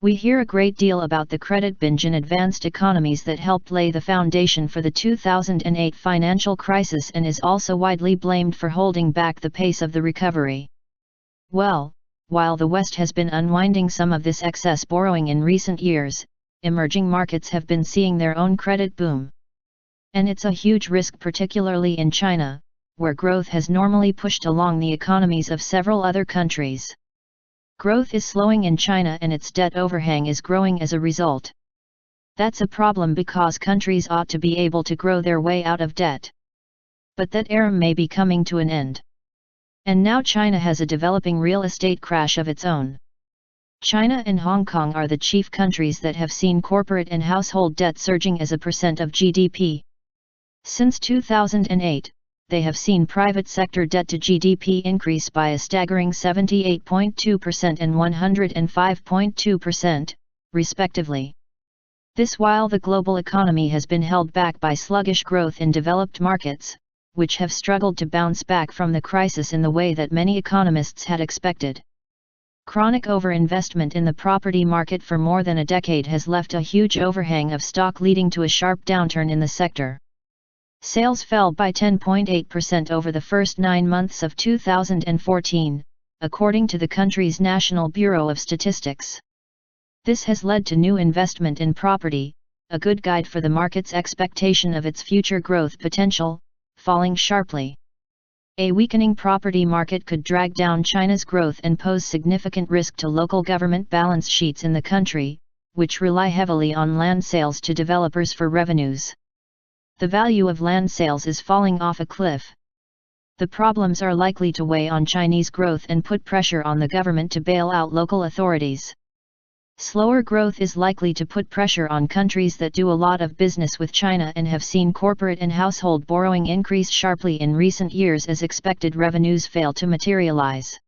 We hear a great deal about the credit binge in advanced economies that helped lay the foundation for the 2008 financial crisis and is also widely blamed for holding back the pace of the recovery. Well, while the West has been unwinding some of this excess borrowing in recent years, emerging markets have been seeing their own credit boom. And it's a huge risk, particularly in China, where growth has normally pushed along the economies of several other countries. Growth is slowing in China and its debt overhang is growing as a result. That's a problem because countries ought to be able to grow their way out of debt. But that era may be coming to an end. And now China has a developing real estate crash of its own. China and Hong Kong are the chief countries that have seen corporate and household debt surging as a percent of GDP. Since 2008, they have seen private sector debt to GDP increase by a staggering 78.2% and 105.2%, respectively. This while the global economy has been held back by sluggish growth in developed markets, which have struggled to bounce back from the crisis in the way that many economists had expected. Chronic overinvestment in the property market for more than a decade has left a huge overhang of stock, leading to a sharp downturn in the sector. Sales fell by 10.8% over the first 9 months of 2014, according to the country's National Bureau of Statistics. This has led to new investment in property, a good guide for the market's expectation of its future growth potential, falling sharply. A weakening property market could drag down China's growth and pose significant risk to local government balance sheets in the country, which rely heavily on land sales to developers for revenues. The value of land sales is falling off a cliff. The problems are likely to weigh on Chinese growth and put pressure on the government to bail out local authorities. Slower growth is likely to put pressure on countries that do a lot of business with China and have seen corporate and household borrowing increase sharply in recent years as expected revenues fail to materialize.